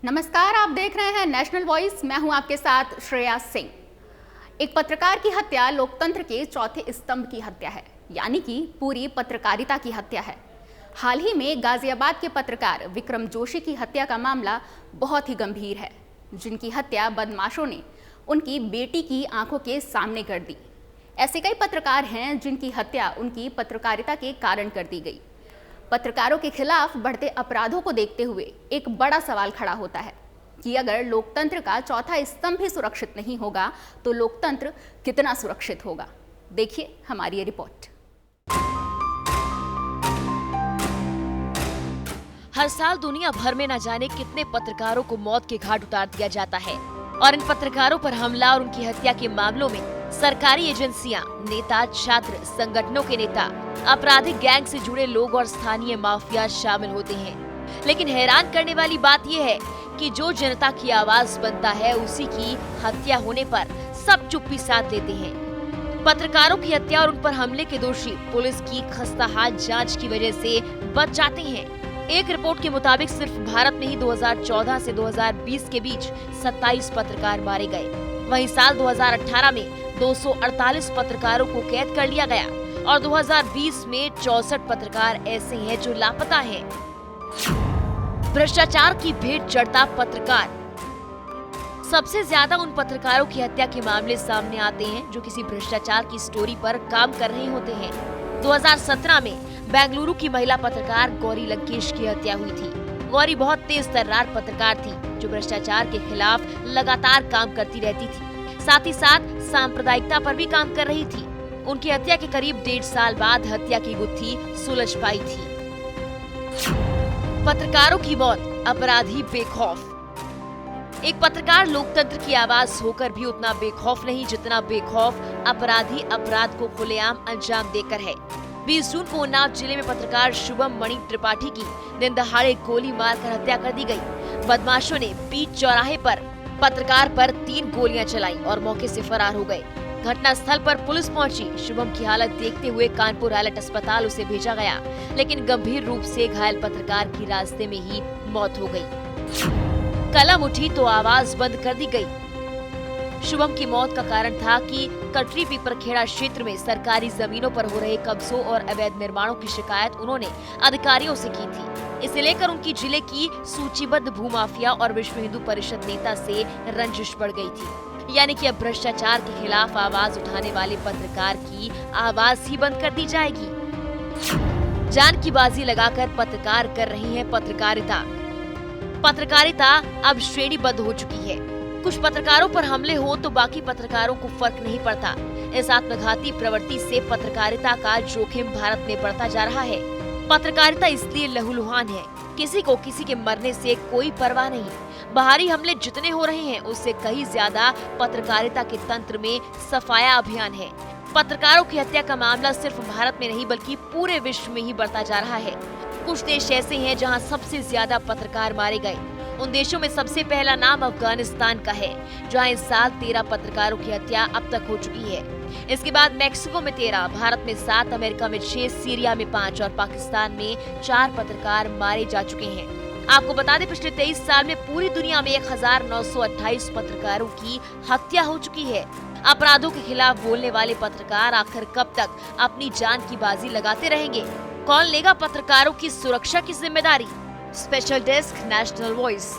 नमस्कार, आप देख रहे हैं नेशनल वॉइस। मैं हूं आपके साथ श्रेया सिंह। एक पत्रकार की हत्या लोकतंत्र के चौथे स्तंभ की हत्या है, यानी कि पूरी पत्रकारिता की हत्या है। हाल ही में गाजियाबाद के पत्रकार विक्रम जोशी की हत्या का मामला बहुत ही गंभीर है, जिनकी हत्या बदमाशों ने उनकी बेटी की आंखों के सामने कर दी। ऐसे कई पत्रकार हैं जिनकी हत्या उनकी पत्रकारिता के कारण कर दी गई। पत्रकारों के खिलाफ बढ़ते अपराधों को देखते हुए एक बड़ा सवाल खड़ा होता है कि अगर लोकतंत्र का चौथा स्तंभ ही सुरक्षित नहीं होगा तो लोकतंत्र कितना सुरक्षित होगा। देखिए हमारी ये रिपोर्ट। हर साल दुनिया भर में न जाने कितने पत्रकारों को मौत के घाट उतार दिया जाता है और इन पत्रकारों पर हमला और उनकी हत्या के मामलों में सरकारी एजेंसियां, नेता, छात्र संगठनों के नेता, आपराधिक गैंग से जुड़े लोग और स्थानीय माफिया शामिल होते हैं। लेकिन हैरान करने वाली बात यह है कि जो जनता की आवाज बनता है, उसी की हत्या होने पर सब चुप्पी साध लेते हैं। पत्रकारों की हत्या और उन पर हमले के दोषी पुलिस की खस्ताहाल जांच की वजह से बच जाते हैं। एक रिपोर्ट के मुताबिक सिर्फ भारत में ही 2014 से 2020 के बीच 27 पत्रकार मारे गए। वहीं साल 2018 में 248 पत्रकारों को कैद कर लिया गया और 2020 में 64 पत्रकार ऐसे हैं जो लापता हैं। भ्रष्टाचार की भेंट चढ़ता पत्रकार। सबसे ज्यादा उन पत्रकारों की हत्या के मामले सामने आते हैं जो किसी भ्रष्टाचार की स्टोरी पर काम कर रहे होते हैं। 2017 में बेंगलुरु की महिला पत्रकार गौरी लंकेश की हत्या हुई थी। गौरी बहुत तेज तर्रार पत्रकार थी जो भ्रष्टाचार के खिलाफ लगातार काम करती रहती थी, साथ ही साथ सांप्रदायिकता पर भी काम कर रही थी। उनकी हत्या के करीब 1.5 साल बाद हत्या की गुत्थी सुलझ पाई थी। पत्रकारों की मौत, अपराधी बेखौफ। एक पत्रकार लोकतंत्र की आवाज होकर भी उतना बेखौफ नहीं जितना बेखौफ अपराधी अपराध को खुलेआम अंजाम देकर है। 20 जून को उन्नाव जिले में पत्रकार शुभम मणि त्रिपाठी की दिन दहाड़े गोली मारकर हत्या कर दी गई। बदमाशों ने बीच चौराहे पर पत्रकार पर 3 गोलियां चलाई और मौके से फरार हो गए। घटना स्थल पर पुलिस पहुंची। शुभम की हालत देखते हुए कानपुर एलर्ट अस्पताल उसे भेजा गया, लेकिन गंभीर रूप से घायल पत्रकार की रास्ते में ही मौत हो गई। कलम उठी तो आवाज बंद कर दी गई। शुभम की मौत का कारण था कि कटरी पीपरखेड़ा क्षेत्र में सरकारी जमीनों पर हो रहे कब्जों और अवैध निर्माणों की शिकायत उन्होंने अधिकारियों से की थी। इसे लेकर उनकी जिले की सूचीबद्ध भूमाफिया और विश्व हिंदू परिषद नेता से रंजिश बढ़ गई थी। यानी कि अब भ्रष्टाचार के खिलाफ आवाज उठाने वाले पत्रकार की आवाज ही बंद कर दी जाएगी। जान की बाजी लगाकर पत्रकार कर रही है पत्रकारिता। पत्रकारिता अब श्रेणीबद्ध हो चुकी है। कुछ पत्रकारों पर हमले हो तो बाकी पत्रकारों को फर्क नहीं पड़ता। इस आत्मघाती प्रवृत्ति से पत्रकारिता का जोखिम भारत में बढ़ता जा रहा है। पत्रकारिता इसलिए लहूलुहान है, किसी को किसी के मरने से कोई परवाह नहीं। बाहरी हमले जितने हो रहे हैं उससे कहीं ज्यादा पत्रकारिता के तंत्र में सफाया अभियान है। पत्रकारों की हत्या का मामला सिर्फ भारत में नहीं बल्कि पूरे विश्व में ही बढ़ता जा रहा है। कुछ देश ऐसे हैं जहां सबसे ज्यादा पत्रकार मारे गए। उन देशों में सबसे पहला नाम अफगानिस्तान का है, जहां इस साल 13 पत्रकारों की हत्या अब तक हो चुकी है। इसके बाद मैक्सिको में 13, भारत में 7, अमेरिका में 6, सीरिया में 5 और पाकिस्तान में 4 पत्रकार मारे जा चुके हैं। आपको बता दें, पिछले 23 साल में पूरी दुनिया में 1928 पत्रकारों की हत्या हो चुकी है। अपराधों के खिलाफ बोलने वाले पत्रकार आखिर कब तक अपनी जान की बाजी लगाते रहेंगे? कौन लेगा पत्रकारों की सुरक्षा की जिम्मेदारी? Special desk, national voice.